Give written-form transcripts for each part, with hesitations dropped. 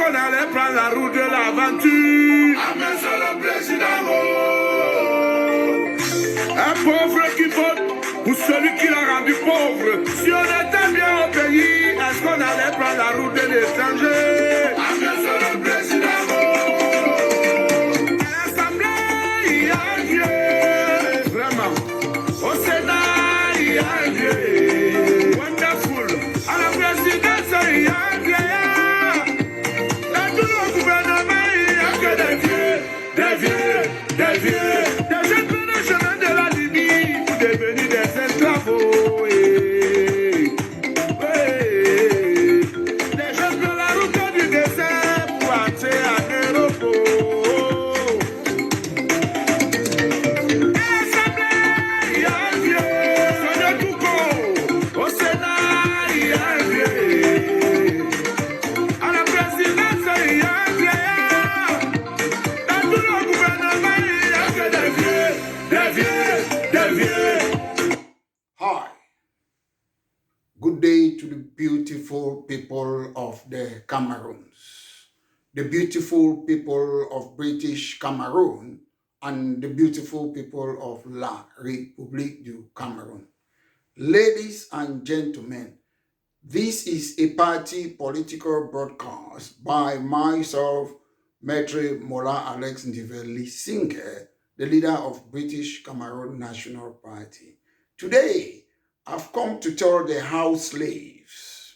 qu'on allait prendre la route de l'aventure? Amen, c'est le président. Un pauvre qui vote ou celui qui l'a rendu pauvre. Si on était bien au pays, est-ce qu'on allait prendre la route de l'étranger? Amen, c'est le président. À l'Assemblée, il y a un Dieu. Vraiment. Au Sénat, il y a un Dieu. Wonderful. À la présidence, il y a un Dieu. Dans tout le gouvernement, il n'y a que des vieux, des vieux, des vieux. Des jeunes prennent le chemin de la Libye pour devenir des esclaves. Des jeunes prennent la route du désert pour entrer en Europe. À l'Assemblée, il y a un vieux. Sonia Touko. Au Sénat, il y a un vieux. À la présidence, il y a un vieillard. Dans tout le gouvernement, il n'y a que des vieux, des vieux, des vieux. Hi. Good day to the beautiful people of the Cameroons, the beautiful people of British Cameroon, and the beautiful people of La République du Cameroun. Ladies and gentlemen, this is a party political broadcast by myself, Maître Mola Alex Ndiveli Singer, the leader of British Cameroon National Party. Today, I've come to tell the house slaves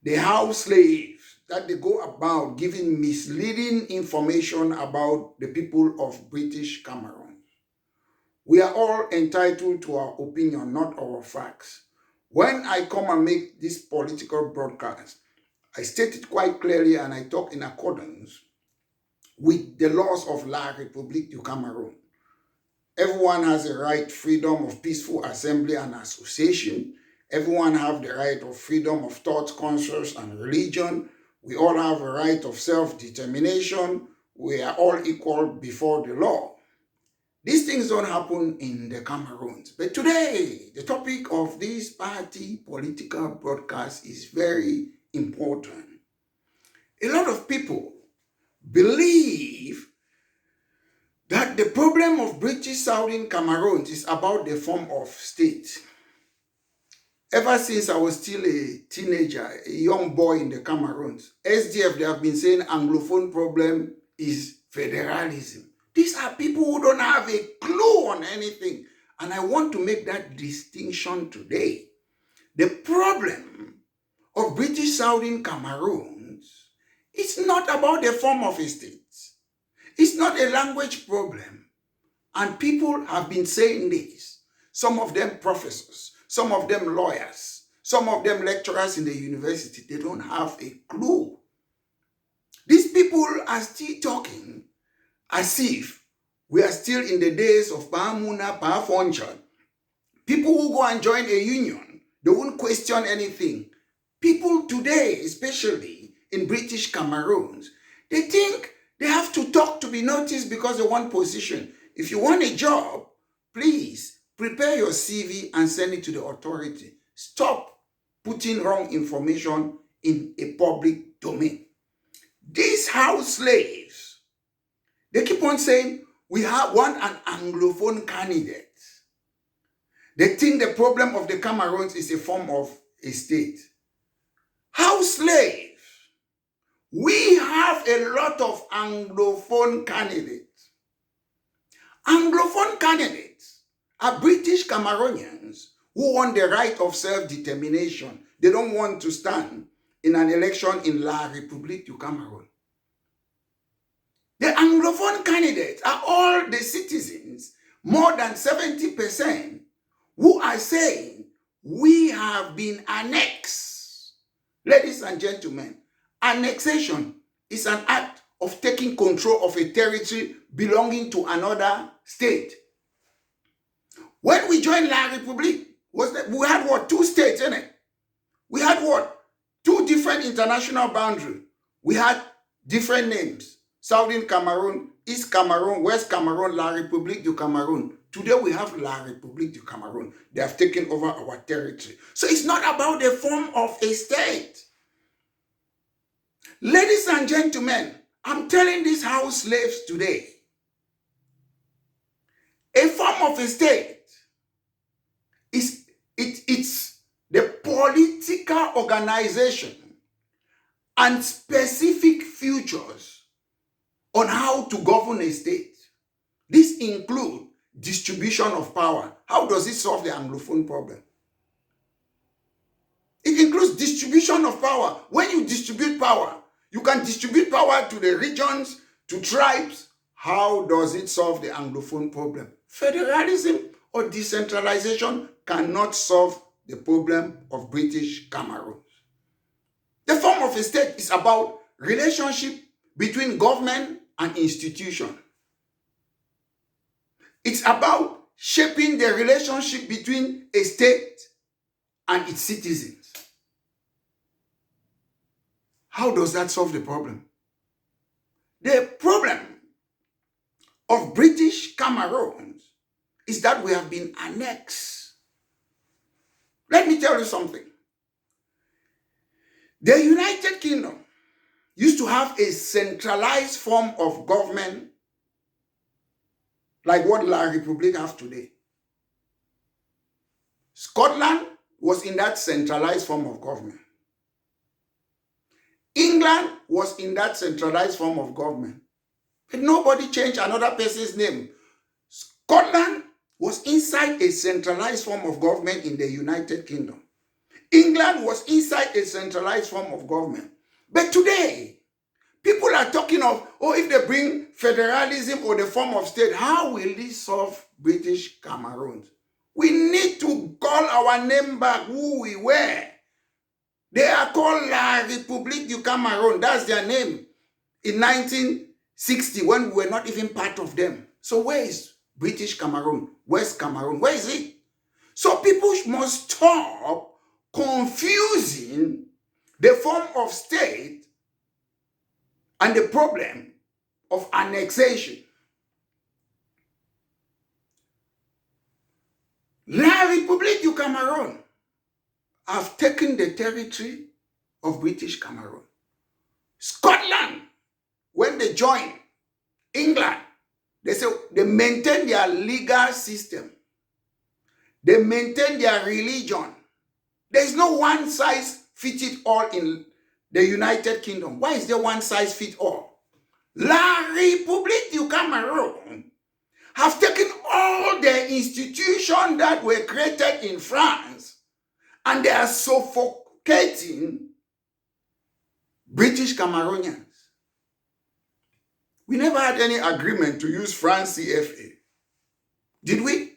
that they go about giving misleading information about the people of British Cameroon. We are all entitled to our opinion, not our facts. When I come and make this political broadcast, I state it quite clearly and I talk in accordance with the laws of La République du Cameroun. Everyone has a right, freedom of peaceful assembly and association. Everyone have the right of freedom of thought, conscience, and religion. We all have a right of self-determination. We are all equal before the law. These things don't happen in the Cameroons. But today, the topic of this party political broadcast is very important. A lot of people believe that the problem of British Southern Cameroon is about the form of state. Ever since I was still a teenager, a young boy in the Cameroons, SDF, they have been saying Anglophone problem is federalism. These are people who don't have a clue on anything. And I want to make that distinction today. The problem of British Southern Cameroon is not about the form of a state. It's not a language problem. And people have been saying this. Some of them professors, some of them lawyers, some of them lecturers in the university. They don't have a clue. These people are still talking as if we are still in the days of Bahamuna, Bahafoncha. People who go and join a union, they won't question anything. People today, especially in British Cameroons, they think they have to talk to be noticed because they want position. If you want a job, please prepare your CV and send it to the authority. Stop putting wrong information in a public domain. These house slaves, they keep on saying, we want an Anglophone candidate. They think the problem of the Cameroons is a form of a state. House slaves, we have a lot of Anglophone candidates. Anglophone candidates are British Cameroonians who want the right of self-determination. They don't want to stand in an election in La République du Cameroun. The Anglophone candidates are all the citizens, more than 70%, who are saying, we have been annexed. Ladies and gentlemen, annexation is an act of taking control of a territory belonging to another state. When we joined La République, we had what? 2 states, innit? We had what? 2 different international boundaries. We had different names. Southern Cameroon, East Cameroon, West Cameroon, La République du Cameroun. Today we have La République du Cameroun. They have taken over our territory. So it's not about the form of a state. Ladies and gentlemen, I'm telling these house slaves today, a form of a state it's the political organization and specific features on how to govern a state. This includes distribution of power. How does it solve the Anglophone problem? It includes distribution of power. When you distribute power, you can distribute power to the regions, to tribes. How does it solve the Anglophone problem? Federalism or decentralization cannot solve the problem of British Cameroon. The form of a state is about relationship between government and institution. It's about shaping the relationship between a state and its citizens. How does that solve the problem? The problem of British Cameroon is that we have been annexed. Let me tell you something. The United Kingdom used to have a centralized form of government like what La Republique has today. Scotland was in that centralized form of government. England was in that centralized form of government. But nobody changed another person's name. Scotland was inside a centralized form of government in the United Kingdom. England was inside a centralized form of government. But today, people are talking of, if they bring federalism or the form of state, how will this solve British Cameroon? We need to call our name back who we were. They are called La Republique du Cameroun. That's their name. In 1960, when we were not even part of them. So where is British Cameroon? West Cameroon? Where is it? So people must stop confusing the form of state and the problem of annexation. La Republique du Cameroun have taken the territory of British Cameroon. Scotland, when they joined England, they maintain their legal system. They maintain their religion. There is no one size fit it all in the United Kingdom. Why is there one size fit all? La Republique du Cameroun have taken all the institutions that were created in France and they are suffocating British Cameroonians. We never had any agreement to use France CFA. Did we?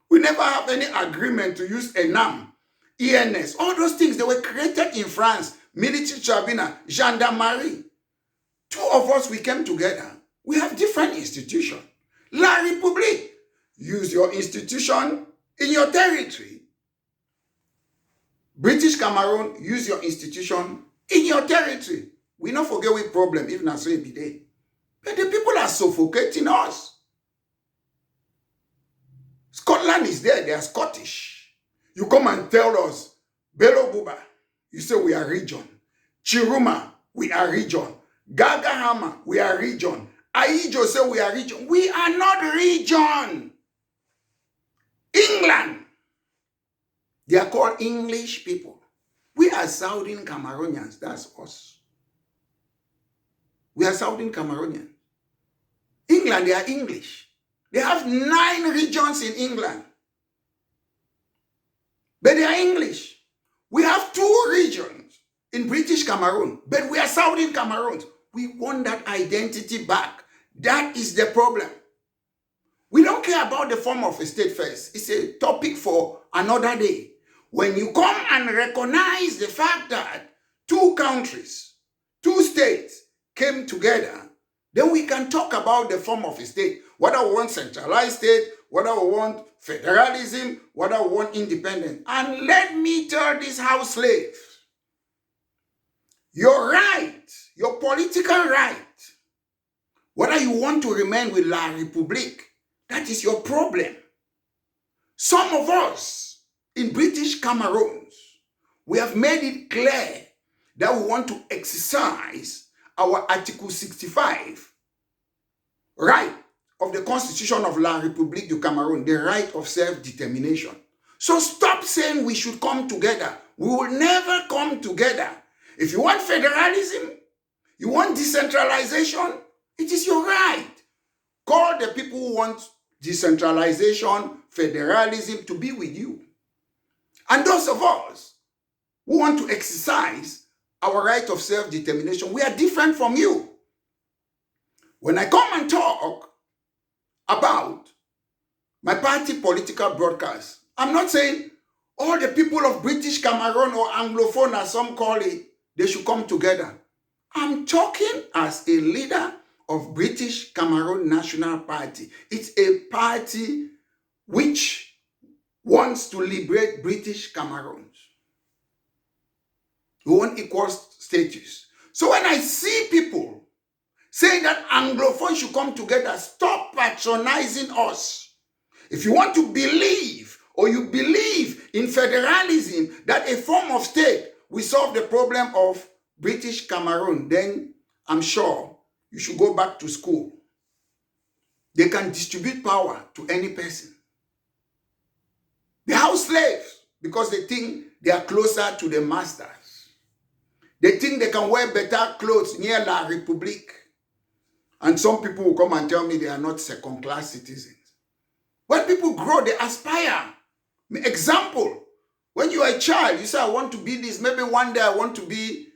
We never have any agreement to use ENAM, ENS. All those things, they were created in France. Military tribunal, gendarmerie. Two of us, we came together. We have different institutions. La Republique, use your institution in your territory. British Cameroon, use your institution in your territory. We not forget we problem if not so it be there. But the people are suffocating us. Scotland is there, they are Scottish. You come and tell us, Bello Buba, you say we are region. Chiruma, we are region. Gagahama, we are region. Aijo say we are region. We are not region. England, they are called English people. We are Southern Cameroonians, that's us. We are Southern Cameroonians. England, they are English. They have 9 regions in England. But they are English. We have 2 regions in British Cameroon, but we are Southern Cameroons. We want that identity back. That is the problem. We don't care about the form of a state first. It's a topic for another day. When you come and recognize the fact that 2 countries, 2 states came together, then we can talk about the form of a state. Whether we want centralized state, whether we want federalism, whether we want independence. And let me tell this house slave, your right, your political right, whether you want to remain with La Republique, that is your problem. Some of us in British Cameroon, we have made it clear that we want to exercise our Article 65 right of the Constitution of La République du Cameroun, the right of self-determination. So stop saying we should come together. We will never come together. If you want federalism, you want decentralization, it is your right. Call the people who want decentralization, federalism to be with you. And those of us who want to exercise our right of self-determination, we are different from you. When I come and talk about my party political broadcast, I'm not saying all the people of British Cameroon or Anglophone, as some call it, they should come together. I'm talking as a leader of British Cameroon National Party. It's a party which wants to liberate British Cameroons. We want equal status. So when I see people saying that Anglophone should come together, stop patronizing us. If you want to believe or you believe in federalism, that a form of state will solve the problem of British Cameroon, then I'm sure you should go back to school. They can distribute power to any person. They house slaves because they think they are closer to the masters. They think they can wear better clothes near La République. And some people will come and tell me they are not second-class citizens. When people grow, they aspire. Example, when you are a child, you say, I want to be this. Maybe one day I want to be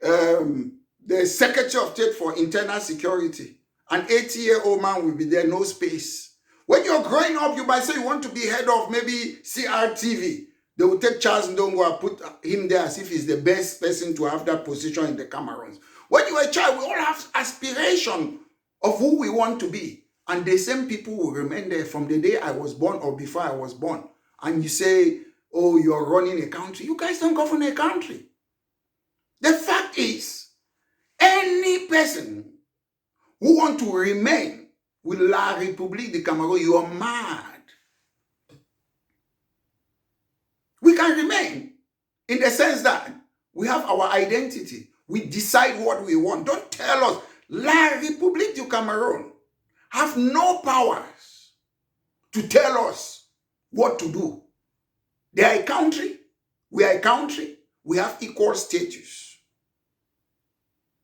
the Secretary of State for Internal Security. An 80-year-old man will be there, no space. When you're growing up, you might say you want to be head of maybe CRTV. They will take Charles Ndongo and put him there as if he's the best person to have that position in the Cameroons. When you are a child, we all have aspiration of who we want to be. And the same people will remain there from the day I was born or before I was born. And you say, oh, you're running a country. You guys don't govern a country. The fact is, any person who wants to remain with La République du Cameroun, you are mad. We can remain in the sense that we have our identity. We decide what we want. Don't tell us. La République du Cameroun have no powers to tell us what to do. They are a country. We are a country. We have equal status.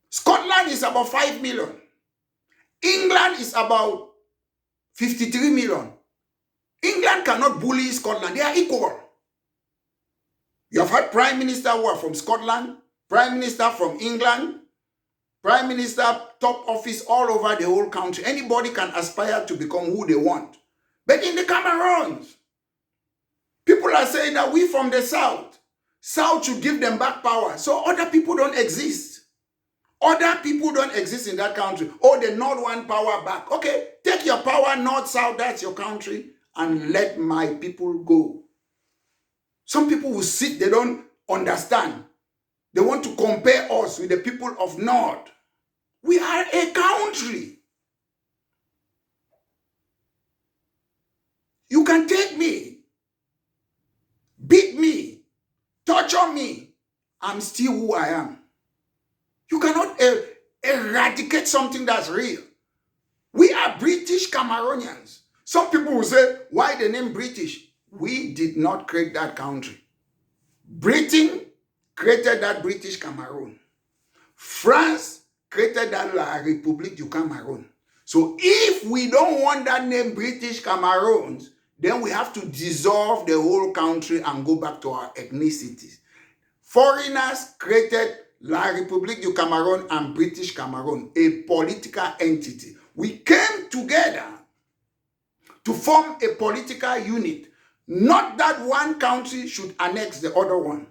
Scotland is about 5 million. England is about 53 million. England cannot bully Scotland. They are equal. You have had prime minister who are from Scotland, prime minister from England, prime minister, top office all over the whole country. Anybody can aspire to become who they want. But in the Cameroons, people are saying that we from the South should give them back power. So other people don't exist. Other people don't exist in that country. Oh, the North want power back. Okay, take your power, North, South, that's your country, and let my people go. Some people will sit, they don't understand. They want to compare us with the people of North. We are a country. You can take me, beat me, torture me. I'm still who I am. You cannot eradicate something that's real. We are British Cameroonians. Some people will say, why the name British? We did not create that country. Britain created that British Cameroon. France created that La République du Cameroun. So if we don't want that name British Cameroons, then we have to dissolve the whole country and go back to our ethnicities. Foreigners created La République du Cameroun and British Cameroon, a political entity. We came together to form a political unit. Not that one country should annex the other one.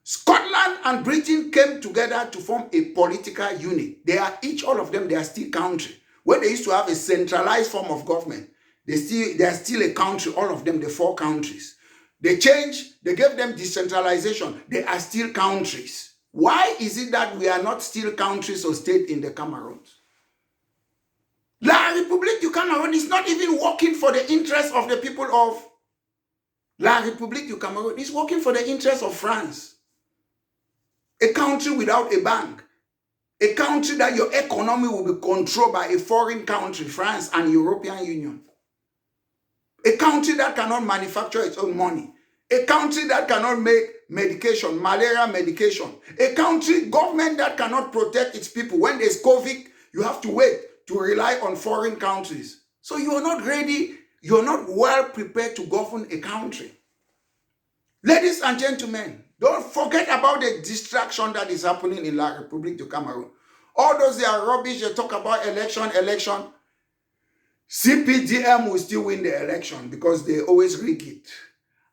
Scotland and Britain came together to form a political unit. They are all of them, they are still country. When they used to have a centralized form of government, they are still a country, all of them, the 4 countries. They changed, they gave them decentralization. They are still countries. Why is it that we are not still countries or state in the Cameroons? La République du Cameroun is not even working for the interests of the people of La République du Cameroun. It's working for the interests of France. a country without a bank, a country that your economy will be controlled by a foreign country, France and European Union, a country that cannot manufacture its own money, a country that cannot make medication, malaria medication, a country government that cannot protect its people. When there's COVID, you have to wait to rely on foreign countries. So you are not ready, you're not well prepared to govern a country. Ladies and gentlemen, don't forget about the distraction that is happening in La Republique du Cameroun. All those they are rubbish, they talk about election. CPDM will still win the election because they always rig it.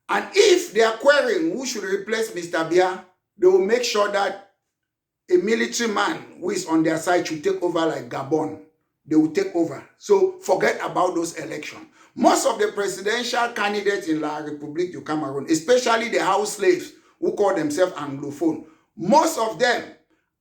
And if they are querying who should replace Mr. Biya, they will make sure that a military man who is on their side should take over like Gabon. They will take over. So forget about those elections. Most of the presidential candidates in La Republique du Cameroun, especially the house slaves who call themselves Anglophone, most of them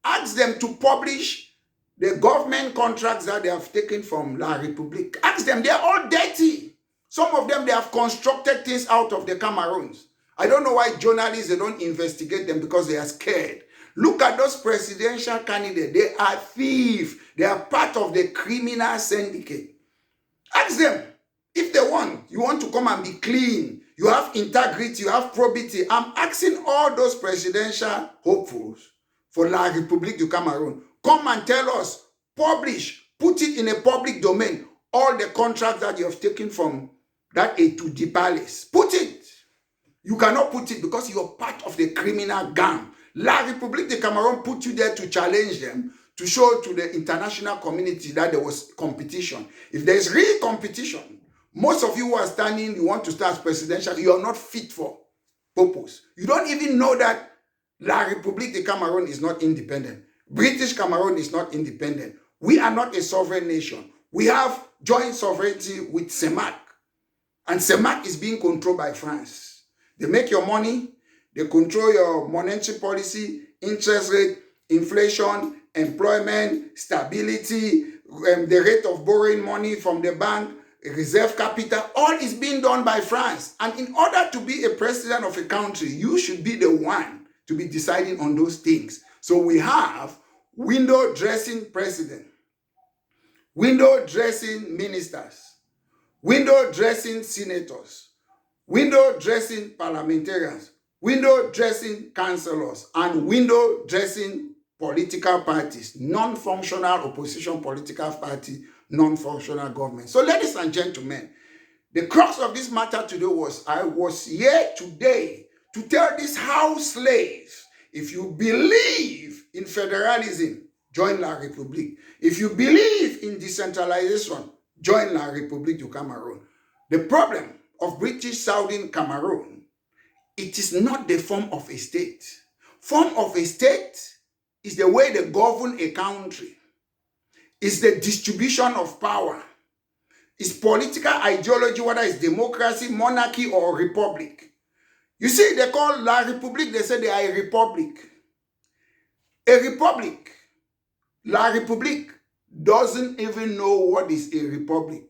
ask them to publish the government contracts that they have taken from La Republique. Ask them, they are all dirty. Some of them, they have constructed things out of the Cameroons. I don't know why journalists, they don't investigate them because they are scared. Look at those presidential candidates. They are thieves. They are part of the criminal syndicate. Ask them if they want. You want to come and be clean. You have integrity. You have probity. I'm asking all those presidential hopefuls for La Republique du Cameroun. Come and tell us. Publish. Put it in a public domain. All the contracts that you have taken from that A2D palace. Put it. You cannot put it because you're part of the criminal gang. La Republique du Cameroun put you there to challenge them, to show to the international community that there was competition. If there's real competition, most of you who are standing, you want to start presidential, you are not fit for purpose. You don't even know that La Republique du Cameroun is not independent. British Cameroon is not independent. We are not a sovereign nation. We have joint sovereignty with CEMAC. And CEMAC is being controlled by France. They make your money. They control your monetary policy, interest rate, inflation, employment, stability, the rate of borrowing money from the bank, reserve capital. All is being done by France. And in order to be a president of a country, you should be the one to be deciding on those things. So we have window dressing president, window dressing ministers, window dressing senators, window dressing parliamentarians, window dressing councillors, and window dressing political parties, non-functional opposition political party, non-functional government. So ladies and gentlemen, the crux of this matter today was, I was here today to tell these house slaves, if you believe in federalism, join La Republique. If you believe in decentralization, join La Republique du Cameroun. The problem of British Southern Cameroon, it is not the form of a state. Form of a state is the way they govern a country. It's the distribution of power. It's political ideology, whether it's democracy, monarchy, or republic. You see, they call La Republique, they say they are a republic. A republic, La Republique, doesn't even know what is a republic.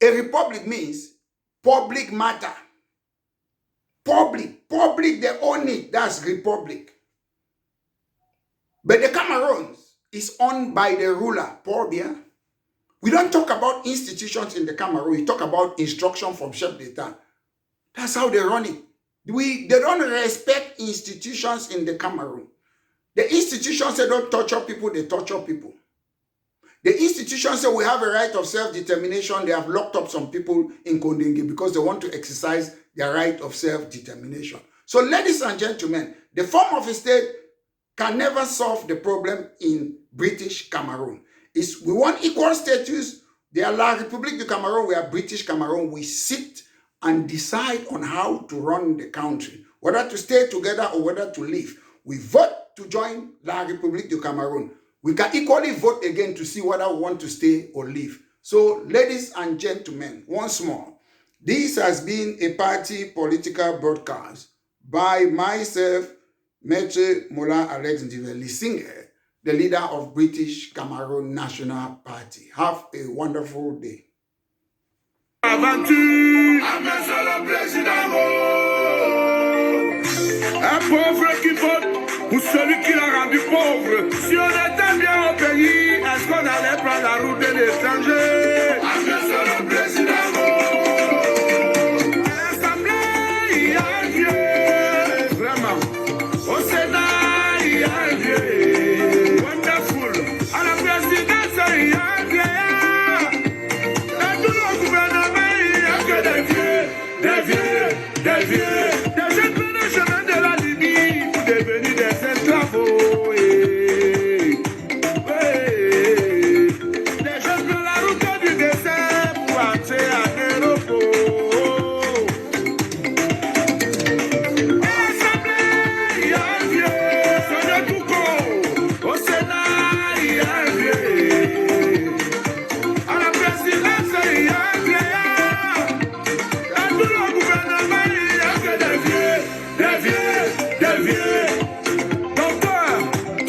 A republic means public matter. Public, they own it. That's republic. But the Cameroons is owned by the ruler, Paul Biya. We don't talk about institutions in the Cameroon. We talk about instruction from chef d'etat. That's how they run it. They don't respect institutions in the Cameroon. The institutions say don't torture people, they torture people. The institutions say we have a right of self-determination. They have locked up some people in Kondenge because they want to exercise their right of self-determination. So ladies and gentlemen, the form of a state can never solve the problem in British Cameroon. We want equal status. They are La Republique du Cameroun, we are British Cameroon. We sit and decide on how to run the country, whether to stay together or whether to leave. We vote to join La Republique du Cameroun. We can equally vote again to see whether we want to stay or leave. So, ladies and gentlemen, once more, this has been a party political broadcast by myself, Maitre Mola Alex Ndiveli, the leader of British Cameroon National Party. Have a wonderful day. Aventure, Un pauvre qui vote ou celui qui l'a rendu pauvre. Si on était bien au pays, est-ce qu'on allait prendre la route de l'étranger? Après le président. À l'Assemblée, il y a un Dieu. Vraiment. Au Sénat, il y a un Dieu. Wonderful. À la présidence, il y a un Dieu. Dans tout le gouvernement, il n'y a que des vieux, des vieux, des vieux.